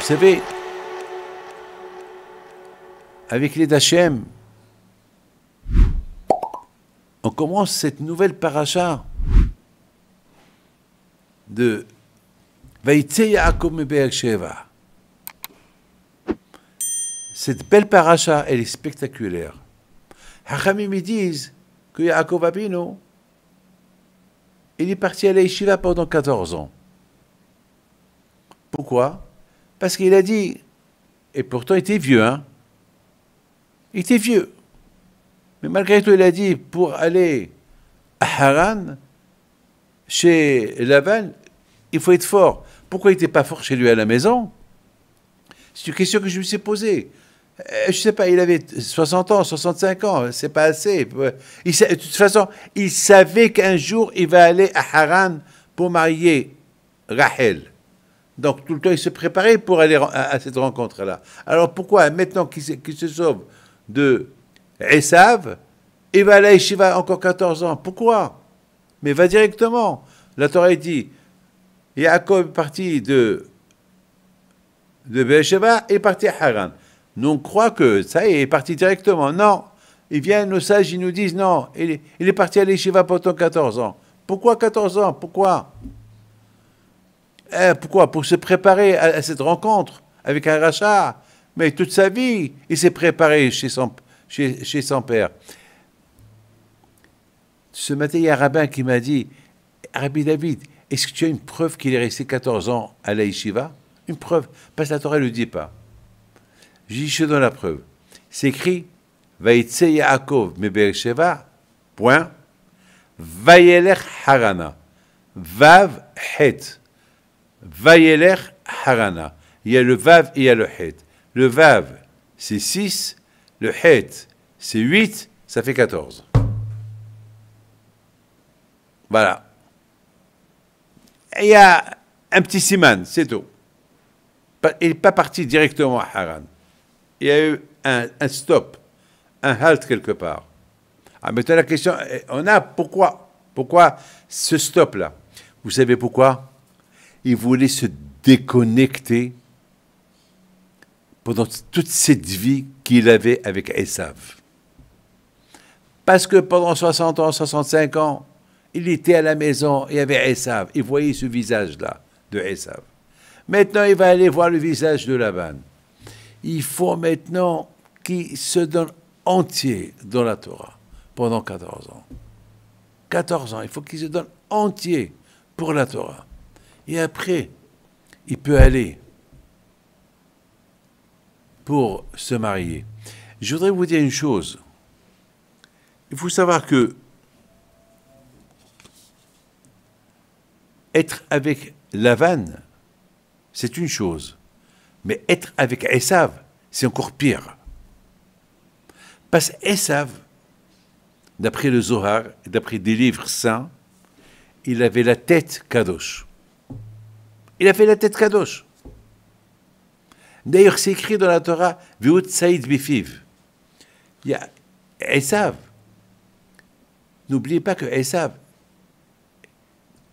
savez, avec les d'Hachem, on commence cette nouvelle paracha de Vaïtse Yaakov me Be'er-Sheva. Cette belle paracha, elle est spectaculaire. Hachamim me disent que Yaakov Avinu, il est parti à la yeshiva pendant 14 ans. Pourquoi? Parce qu'il a dit, et pourtant il était vieux, hein? Il était vieux. Mais malgré tout, il a dit, pour aller à Haran, chez Lavan, il faut être fort. Pourquoi il n'était pas fort chez lui à la maison? C'est une question que je me suis posée. Je ne sais pas, il avait 60 ans, 65 ans, c'est pas assez. De toute façon, il savait qu'un jour, il va aller à Haran pour marier Rachel. Donc, tout le temps, il se préparait pour aller à cette rencontre-là. Alors, pourquoi, maintenant qu'il se sauve de Esav, il va aller à Yeshiva encore 14 ans? Pourquoi? Mais va directement. La Torah dit, Yaakov est parti de Be'er-Sheva et est parti à Haran. Nous, on croit que ça y est, il est parti directement. Non. Ils viennent, nos sages, ils nous disent, non, il est parti à l'Yeshiva pendant 14 ans. Pourquoi 14 ans? Pourquoi? Pourquoi? Pour se préparer à cette rencontre avec un rachat. Mais toute sa vie, il s'est préparé chez son père. Ce matin, il y a un rabbin qui m'a dit, Rabbi David, est-ce que tu as une preuve qu'il est resté 14 ans à la yeshiva? Une preuve, parce que la Torah ne le dit pas. J'ai dit, je donne la preuve. C'est écrit, Vaïtse Yaakov me Be'er-Sheva, point, Vayelech Harana, Vav Het, Vayelech Harana. Il y a le Vav et il y a le Het. Le Vav, c'est 6, le Het, c'est 8, ça fait 14. Voilà. Il y a un petit siman, c'est tout. Il n'est pas parti directement à Haran. Il y a eu un stop, un halt quelque part. Ah, maintenant la question, on a pourquoi ce stop-là? Vous savez pourquoi? Il voulait se déconnecter pendant toute cette vie qu'il avait avec Esav. Parce que pendant 60 ans, 65 ans, il était à la maison, il y avait Esav, il voyait ce visage-là de Esav. Maintenant, il va aller voir le visage de Laban. Il faut maintenant qu'il se donne entier dans la Torah pendant 14 ans. 14 ans, il faut qu'il se donne entier pour la Torah. Et après, il peut aller pour se marier. Je voudrais vous dire une chose. Il faut savoir que être avec Lavan, c'est une chose. Mais être avec Esav, c'est encore pire. Parce qu'Esav, d'après le Zohar, d'après des livres saints, il avait la tête kadosh. Il avait la tête kadosh. D'ailleurs, c'est écrit dans la Torah, Ve'ut Saïd Bifiv. Il y a Esav. N'oubliez pas que Esav,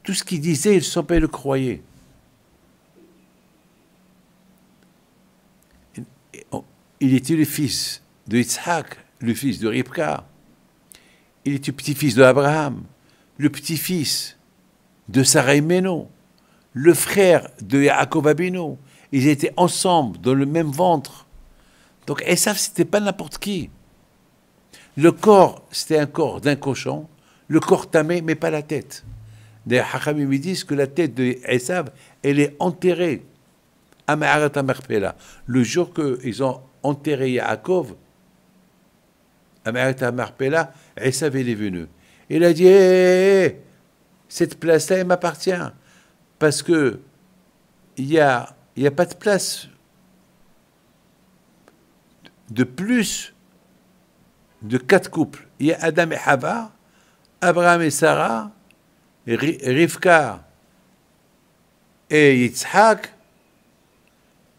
tout ce qu'il disait, son père le croyait. Il était le fils de Yitzhak, le fils de Rivka. Il était le petit-fils d'Abraham, le petit-fils de Sarah Imeno, le frère de Yaakov Avinu. Ils étaient ensemble dans le même ventre. Donc Esav, c'était pas n'importe qui. Le corps, c'était un corps d'un cochon, le corps tamé, mais pas la tête. D'ailleurs, Hachamim me disent que la tête de Esav, elle est enterrée à Ma'arat HaMachpelah. Le jour qu'ils ont enterré Yaakov, à Ma'arat HaMachpelah, Esav est venu. Il a dit, cette place-là, elle m'appartient. Parce que il y a pas de place de plus de 4 couples. Il y a Adam et Hava, Abraham et Sarah, Rivka et Yitzhak,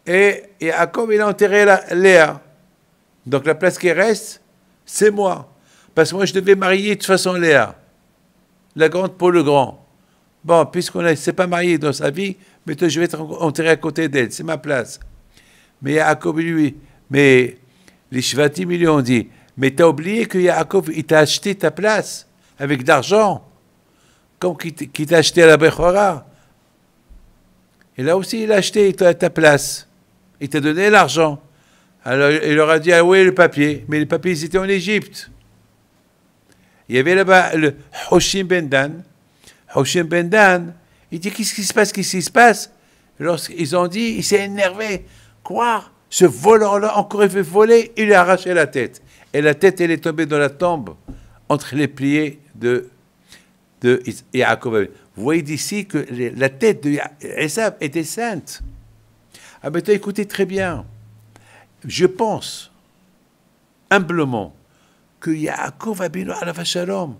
et Yaakov, il a enterré Léa. Donc la place qui reste, c'est moi. Parce que moi, je devais marier de toute façon Léa, la grande pour le grand. Bon, puisqu'on ne s'est pas marié dans sa vie, mais je vais être enterré à côté d'elle, c'est ma place. Mais Yaakov, lui, mais les Shvatim, ils lui ont dit, mais t'as oublié que Yaakov, il t'a acheté ta place avec d'argent, comme qu'il t'a acheté la Bechora. Et là aussi, il a acheté ta place. Il t'a donné l'argent. Alors, il leur a dit, ah oui, le papier. Mais les papiers, ils étaient en Égypte. Il y avait là-bas le Hoshim Ben Dan. Hoshim Ben Dan, il dit, qu'est-ce qui se passe, qu'est-ce qui se passe? Lorsqu'ils ont dit, il s'est énervé. Quoi? Ce voleur-là, encore il fait voler, il lui a arraché la tête. Et la tête, elle est tombée dans la tombe, entre les pliés de Yaakov. Vous voyez d'ici que la tête de Esav était sainte. Ah, maintenant, écoutez très bien. Je pense, humblement, que Yaakov Abinu alav shalom,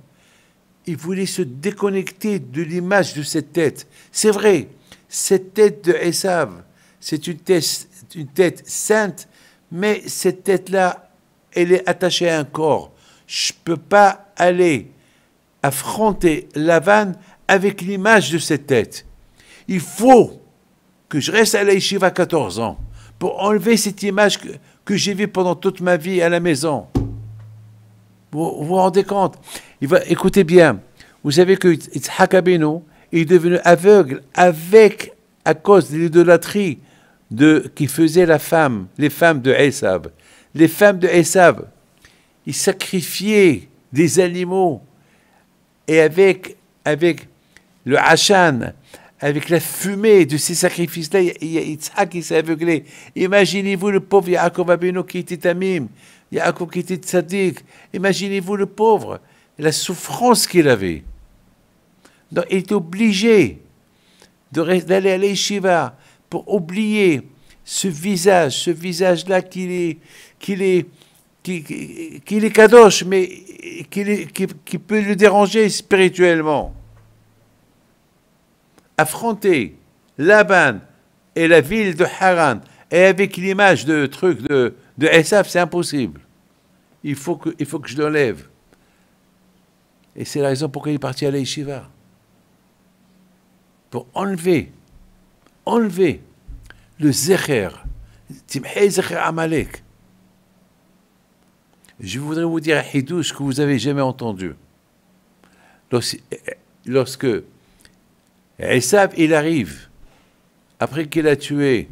il voulait se déconnecter de l'image de cette tête. C'est vrai, cette tête de Esav, c'est une tête sainte, mais cette tête-là, elle est attachée à un corps. Je ne peux pas aller affronter Lavan avec l'image de cette tête. Il faut que je reste à la yeshiva 14 ans pour enlever cette image que j'ai vue pendant toute ma vie à la maison. Vous rendez compte? Écoutez bien, vous savez que Yitzhak Abinu est devenu aveugle à cause de l'idolâtrie qui faisait les femmes de Esav. Les femmes de Esav, ils sacrifiaient des animaux et avec le Hachan, avec la fumée de ces sacrifices-là, Yitzhak il s'est aveuglé. Imaginez-vous le pauvre Yaakov Abinu qui était tamim, Yaakov qui était tzaddik. Imaginez-vous le pauvre, la souffrance qu'il avait. Donc, il est obligé d'aller à l'Yeshiva pour oublier ce visage-là qui est kadosh, mais qui peut le déranger spirituellement. Affronter Laban et la ville de Haran, et avec l'image de Esav, c'est impossible. Il faut que je l'enlève. Et c'est la raison pourquoi il est parti à la yeshiva. Pour enlever le zecher, Timhei zecher Amalek. Je voudrais vous dire un hidouche que vous n'avez jamais entendu. Lorsque Esav, il arrive, après qu'il a tué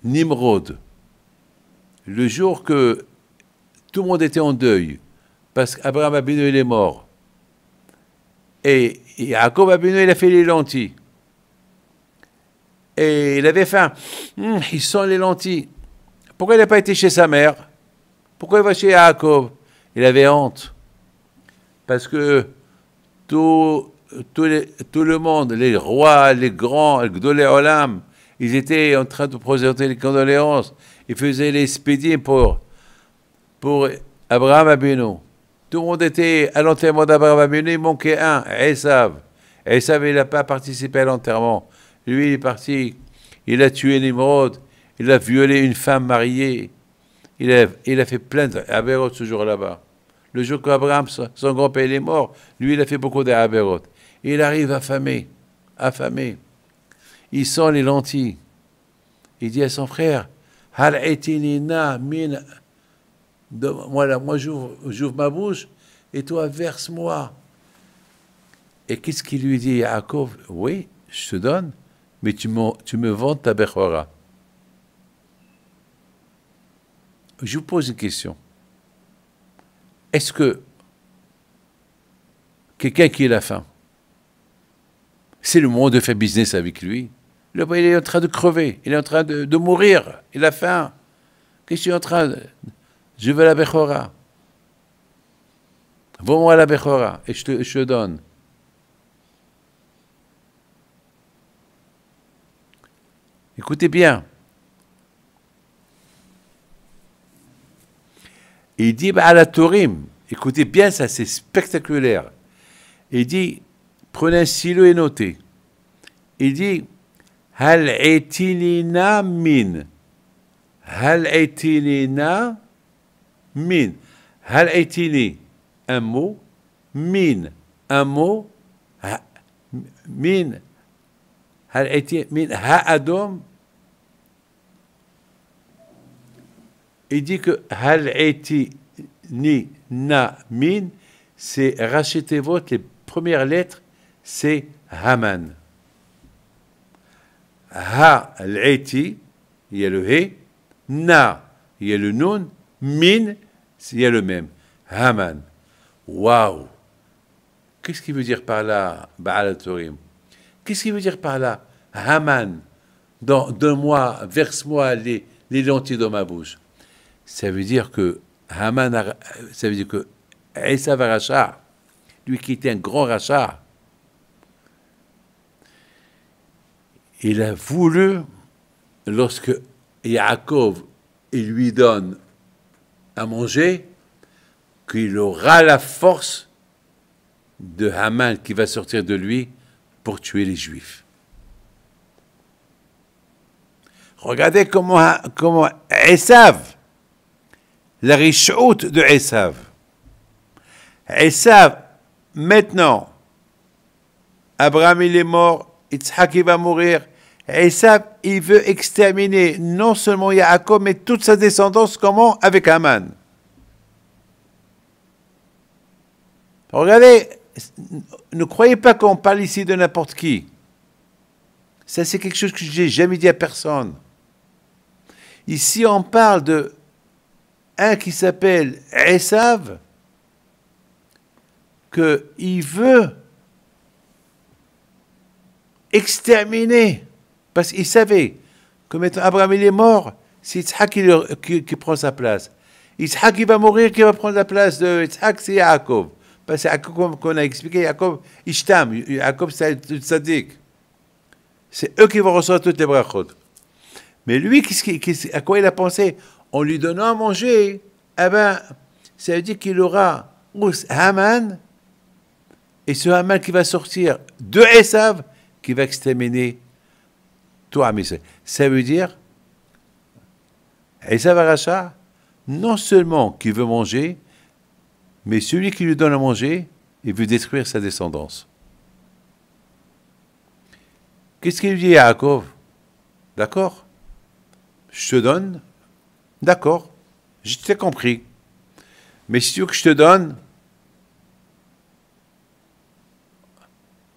Nimrod, le jour que tout le monde était en deuil, parce qu'Abraham Abinu, il est mort, et Yaakov Abinu, il a fait les lentilles, et il avait faim, il sent les lentilles. Pourquoi il n'a pas été chez sa mère? Pourquoi il va chez Yaakov? Il avait honte, parce que tout le monde, les rois, les grands, les Gdolei Olam, ils étaient en train de présenter les condoléances. Ils faisaient les spédiens pour Abraham Abinu. Tout le monde était à l'enterrement d'Abraham Abinu, il manquait un, Esav. Esav, il n'a pas participé à l'enterrement. Lui, il est parti, il a tué Nimrod, il a violé une femme mariée, il a fait plein d'Aberot ce jour là-bas. Le jour qu'Abraham, son grand-père, est mort, lui, il a fait beaucoup d'Aberot. Il arrive affamé. Il sent les lentilles. Il dit à son frère, Hal etinina min. Moi j'ouvre ma bouche, et toi, verse-moi. Et qu'est-ce qu'il lui dit, Yaakov? Oui, je te donne, mais tu me vends ta Bechora. Je vous pose une question. Est-ce que quelqu'un qui a faim, c'est le moment de faire business avec lui? Là, il est en train de crever, il est en train de mourir, il a faim. Qu'est-ce que tu es en train de... Je veux la Bechora. Vends-moi la Bechora et je te donne. Écoutez bien. Il dit à la Torim, écoutez bien, ça c'est spectaculaire. Il dit, prenez un stylo et notez. Il dit, Hal etinina min. Hal etinina min. Hal etini, un mot. Min, un mot. Min. Hal etini, min. Ha adom. il dit que hal eti ni na min, c'est rachetez votre, les premières lettres, c'est Haman. Ha al-eti, il y a le he, na, il y a le nun, min, il y a le même. Haman. Waouh! Qu'est-ce qu'il veut dire par là, Baal al-Turim? Qu'est-ce qu'il veut dire par là, Haman? Donne-moi, verse-moi les lentilles dans ma bouche. Ça veut dire que Haman, ça veut dire que Esav Racha, lui qui était un grand rachat, il a voulu, lorsque Yaakov il lui donne à manger, qu'il aura la force de Haman qui va sortir de lui pour tuer les Juifs. Regardez comment Esav, la richoute de Esav. Esav, maintenant, Abraham il est mort, Yitzhak il va mourir. Esav, il veut exterminer non seulement Yaakov, mais toute sa descendance, comment? Avec Haman. Regardez, ne croyez pas qu'on parle ici de n'importe qui. Ça, c'est quelque chose que je n'ai jamais dit à personne. Ici, on parle de un qui s'appelle Esav, qu'il veut exterminer, parce qu'il savait que maintenant Abraham il est mort, c'est Yitzhak qui prend sa place. Yitzhak il va mourir, qui va prendre la place de Yitzhak, c'est Yaakov. Parce que comme on a expliqué, Yaakov, Ishtam, Yaakov c'est le tzaddik. C'est eux qui vont recevoir toutes les brachot. Mais lui, à quoi il a pensé? En lui donnant à manger, eh ben, ça veut dire qu'il aura Haman, et ce Haman qui va sortir de Esav, qui va exterminer tout Am Israël. Ça veut dire, Esav Aracha, non seulement qu'il veut manger, mais celui qui lui donne à manger, il veut détruire sa descendance. Qu'est-ce qu'il dit à Yaakov? D'accord, je te donne, d'accord, je t'ai compris. Mais si tu veux que je te donne,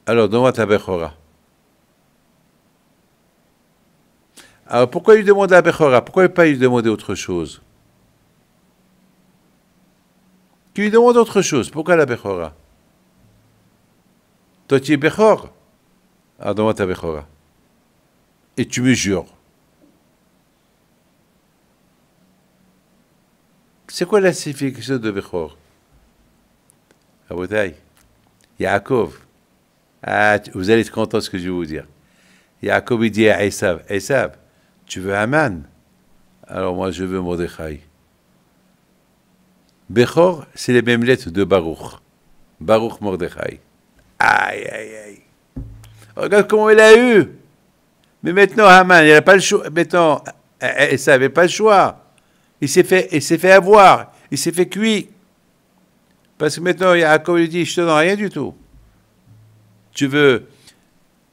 alors donne-moi ta Bechora. Alors pourquoi lui demander la Bechora? Pourquoi ne pas lui demander autre chose? Tu lui demandes autre chose. Pourquoi la Bechora? Toi tu es Bechor. Alors donne-moi ta Bechora. Et tu me jures. C'est quoi la signification de Bechor? Abotai, Yaakov. Ah, vous allez être content de ce que je vais vous dire. Yaakov il dit à Esav, Esav, tu veux Haman? Alors moi je veux Mordechai. Bechor, c'est les mêmes lettres de Baruch. Baruch Mordechai. Aïe, aïe, aïe. Regarde comment il a eu. Mais maintenant, Haman, il n'a pas le choix. Maintenant, Esav n'avait pas le choix. Il s'est fait avoir. Il s'est fait cuire. Parce que maintenant, Yaakov lui dit, je te donne rien du tout. Tu veux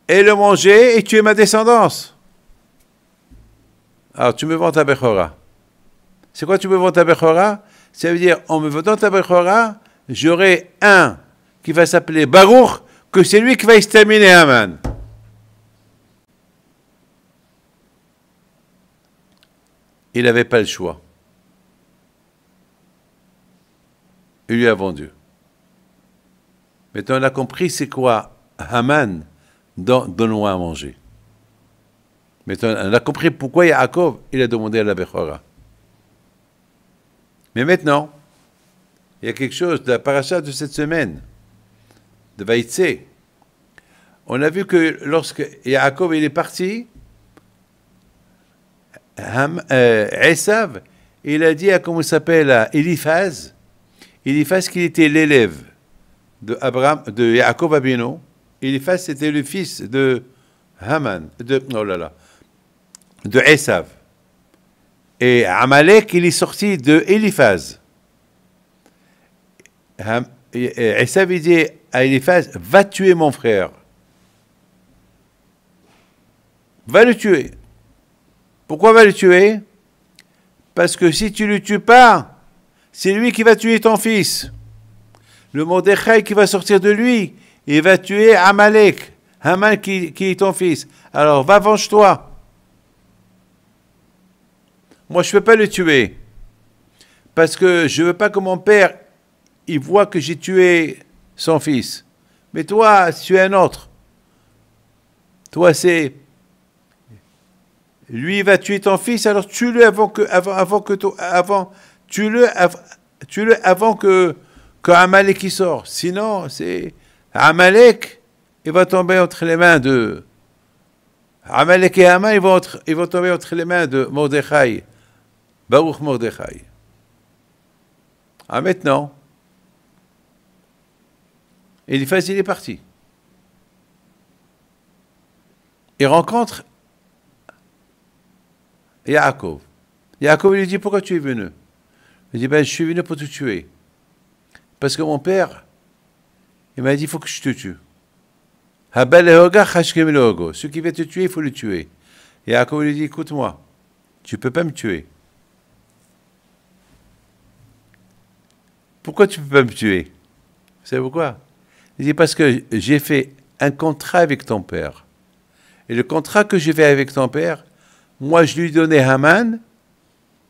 et le manger et tuer ma descendance. Alors, tu me vends ta Bechora. C'est quoi tu me vends ta Bechora? Ça veut dire, en me vendant ta Bechora, j'aurai un qui va s'appeler Baruch, que c'est lui qui va exterminer Haman. Il n'avait pas le choix. Il lui a vendu. Maintenant, on a compris c'est quoi Haman, donne-moi à manger. Maintenant, on a compris pourquoi Yaakov, il a demandé à la Bechora. Mais maintenant, il y a quelque chose de la paracha de cette semaine, de Vaïtse. On a vu que lorsque Yaakov il est parti, Esav, il a dit à comment il s'appelle, à Eliphaz qu'il était l'élève de Yaakov Abino. Eliphaz c'était le fils de Haman, de Esav. Et Amalek, il est sorti de Eliphaz. Esav il dit à Eliphaz, va tuer mon frère. Va le tuer. Pourquoi va le tuer? Parce que si tu ne le tues pas, c'est lui qui va tuer ton fils. Le Mordechai qui va sortir de lui, il va tuer Amalek, Haman qui est ton fils. Alors va, venge-toi. Moi, je ne peux pas le tuer. Parce que je ne veux pas que mon père, il voit que j'ai tué son fils. Mais toi, tu es un autre. Toi, c'est... Lui, il va tuer ton fils, alors tue-le avant que Amalek qui sort. Sinon, c'est Amalek, il va tomber entre les mains de... Amalek et Haman, ils vont tomber entre les mains de Mordechai. Baruch Mordechai. Ah, maintenant, Eliphaz, il est parti. Il rencontre Yaakov. Yaakov lui dit, pourquoi tu es venu? Il dit, ben, je suis venu pour te tuer. Parce que mon père, il m'a dit, il faut que je te tue. Celui qui veut te tuer, il faut le tuer. Et Yaakov lui dit, écoute-moi, tu ne peux pas me tuer. Pourquoi tu ne peux pas me tuer? Vous savez pourquoi? Il dit, parce que j'ai fait un contrat avec ton père. Et le contrat que j'ai fait avec ton père, moi je lui donnais Haman,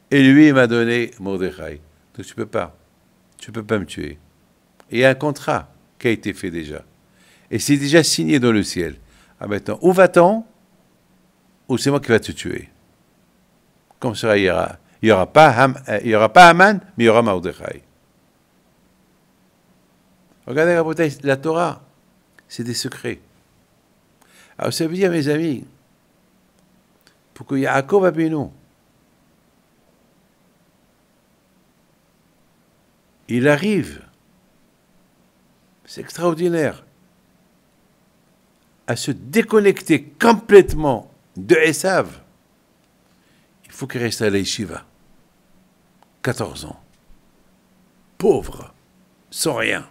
et lui il m'a donné Mordechai. Donc tu ne peux pas me tuer. Et il y a un contrat qui a été fait déjà. Et c'est déjà signé dans le ciel. Ah, maintenant, où va-t-on? Ou c'est moi qui vais te tuer? Comme ça, il n'y aura pas Haman, mais il y aura Mordechai. Regardez, la Torah, c'est des secrets. Alors ça veut dire, mes amis, pour que Yaakov Abinu, il arrive, c'est extraordinaire, à se déconnecter complètement de Esav, il faut qu'il reste à la yeshiva. 14 ans. Pauvre, sans rien.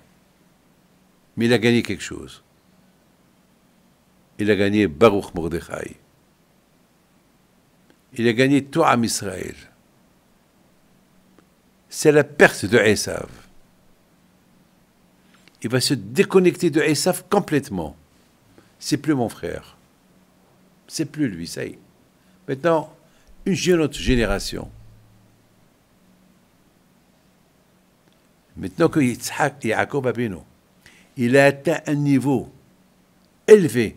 Mais il a gagné quelque chose. Il a gagné Baruch Mordechai. Il a gagné tout Am Israël. C'est la perte de Esav. Il va se déconnecter de Esav complètement. C'est plus mon frère. C'est plus lui, ça y est. Maintenant, une autre génération. Maintenant que Yitzhak et Yaakov Abinu, il a atteint un niveau élevé.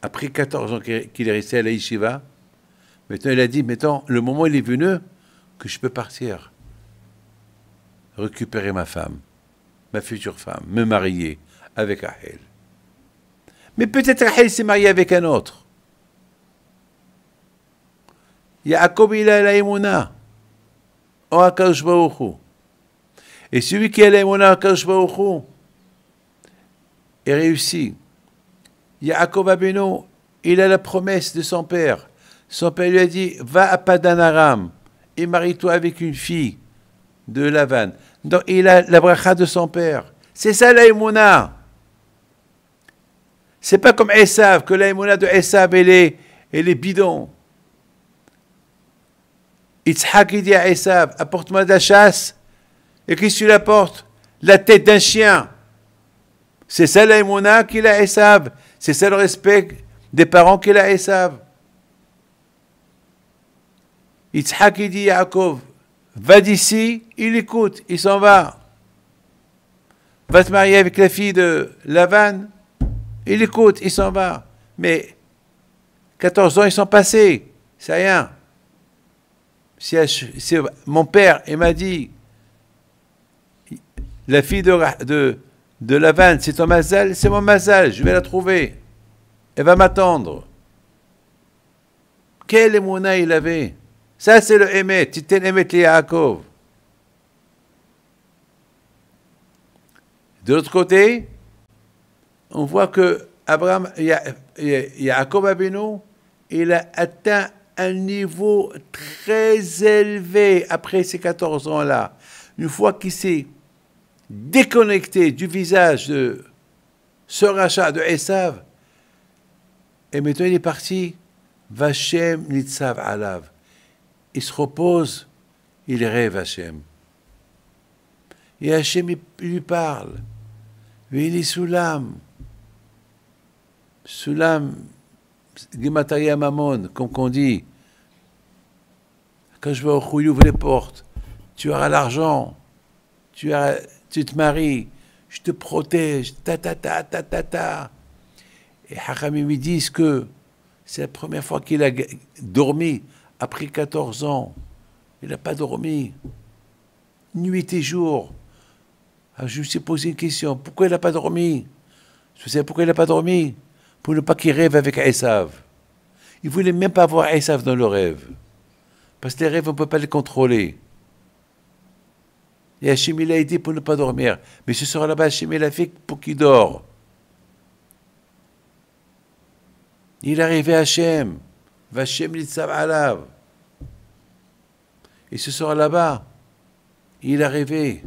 Après 14 ans qu'il est resté à la yeshiva, maintenant il a dit, maintenant, le moment il est venu que je peux partir. Récupérer ma femme, ma future femme, me marier avec Rahel. Mais peut-être Rahel s'est mariée avec un autre. Yaakov il a la émouna. O HaKadosh Baruch Hu. Et celui qui a la émouna HaKadosh Baruch Hu est réussi. Yaakov Abinu, il a la promesse de son père. Son père lui a dit, va à Padan Aram et marie-toi avec une fille de Lavan. Donc il a la bracha de son père. C'est ça la émouna. C'est pas comme Esav, que la émouna de Esav, elle est bidon. Yitzhak dit à Esav, apporte-moi de la chasse. Et qu'est-ce que tu l'apportes? La tête d'un chien. C'est ça la émouna qu'il a Esav. C'est ça le respect des parents qu'il a Esav. Yitzhak dit Yaakov, va d'ici, il écoute, il s'en va. Va te marier avec la fille de Lavan, il écoute, il s'en va. Mais 14 ans, ils sont passés, c'est rien. Si mon père, il m'a dit, la fille de Lavan, c'est ton mazal, c'est mon mazal, je vais la trouver. Elle va m'attendre. Quel émouna il avait? Ça, c'est le Emet, Titel Emet li Yaakov. De l'autre côté, on voit que Yaakov Abinu, il a atteint un niveau très élevé après ces 14 ans-là. Une fois qu'il s'est déconnecté du visage de ce rachat de Esav, et maintenant il est parti, Vashem Nitzav Alav. Il se repose il rêve Hachem. Et Hachem lui parle. Vini Soulam. Soulam, Gematria Mamon, comme qu'on dit. Quand je vais au Khou, il ouvre les portes. Tu auras l'argent. Tu te maries. Je te protège. Ta. Et Hachamim me disent que c'est la première fois qu'il a dormi après 14 ans. Il n'a pas dormi. Nuit et jour. Alors je me suis posé une question. Pourquoi il n'a pas dormi? Je sais pourquoi il n'a pas dormi. Pour ne pas qu'il rêve avec Esav. Il ne voulait même pas voir Esav dans le rêve. Parce que les rêves, on ne peut pas les contrôler. Et Hachem, il a aidé pour ne pas dormir. Mais ce soir là-bas, Hachem, il a fait pour qu'il dort. Il est arrivé à Hachem. Vachem l'itzav alav. Et ce soir là-bas, il est arrivé.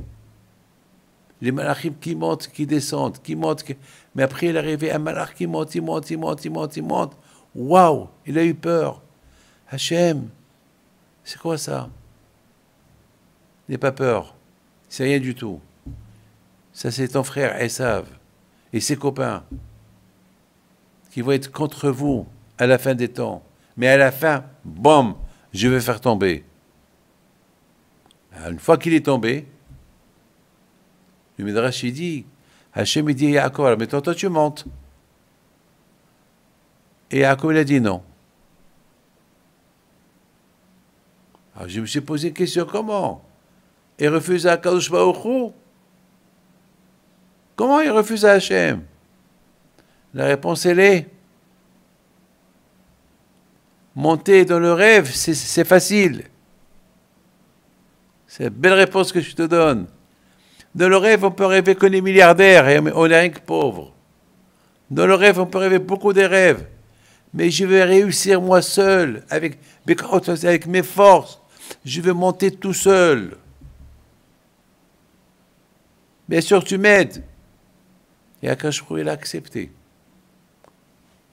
Les malachim qui montent, qui descendent, qui montent. Mais après, il est arrivé un malach qui monte, il monte. Waouh, il a eu peur. Hachem, c'est quoi ça? N'aie pas peur. C'est rien du tout. Ça, c'est ton frère Esav et ses copains qui vont être contre vous à la fin des temps. Mais à la fin, boum, je vais faire tomber. Alors, une fois qu'il est tombé, le Midrash il dit, Hachem il dit à Yaakov, mais toi tu montes. Et Yaakov il a dit non. Alors je me suis posé une question, comment? Il refuse à Kadosh Baruch Hu? Comment il refuse à Hachem? La réponse elle est, monter dans le rêve, c'est facile. C'est la belle réponse que je te donne. Dans le rêve, on peut rêver qu'on est milliardaire et on n'est rien que pauvre. Dans le rêve, on peut rêver beaucoup de rêves. Mais je vais réussir moi seul, avec mes forces. Je vais monter tout seul. Bien sûr, tu m'aides. Et Akash Baruch Hu, il a accepté.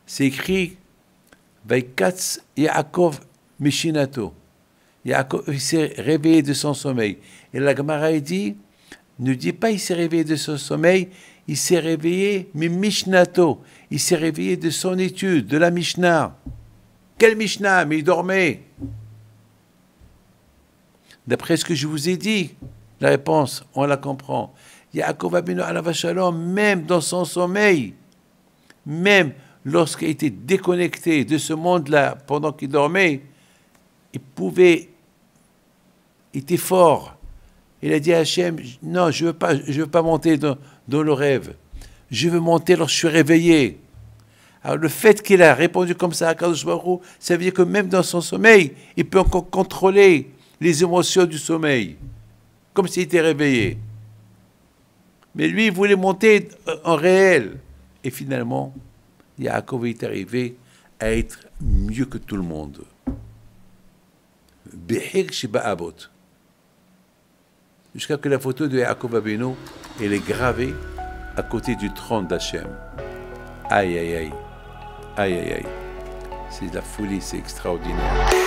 C'est écrit, Vaikatz Yaakov Mishinato. Yaakov s'est réveillé de son sommeil. Et la Gemara dit, ne dis pas il s'est réveillé de son sommeil, il s'est réveillé, mais Mishnato, il s'est réveillé de son étude, de la Mishnah. Quelle Mishnah? Mais il dormait. D'après ce que je vous ai dit, la réponse, on la comprend. Yaakov Avinu alav shalom, même dans son sommeil, même lorsqu'il était déconnecté de ce monde-là pendant qu'il dormait, il était fort. Il a dit à Hachem, non, je veux pas monter dans le rêve. Je veux monter lorsque je suis réveillé. Alors le fait qu'il a répondu comme ça à Kadosh Baruch Hu, ça veut dire que même dans son sommeil, il peut encore contrôler les émotions du sommeil, comme s'il était réveillé. Mais lui, il voulait monter en réel. Et finalement, Yaakov est arrivé à être mieux que tout le monde. Behek Shiba Abot. Jusqu'à ce que la photo de Yaakov Avinu, elle est gravée à côté du trône d'Hachem. Aïe, aïe, aïe. Aïe, aïe, aïe. C'est de la folie, c'est extraordinaire.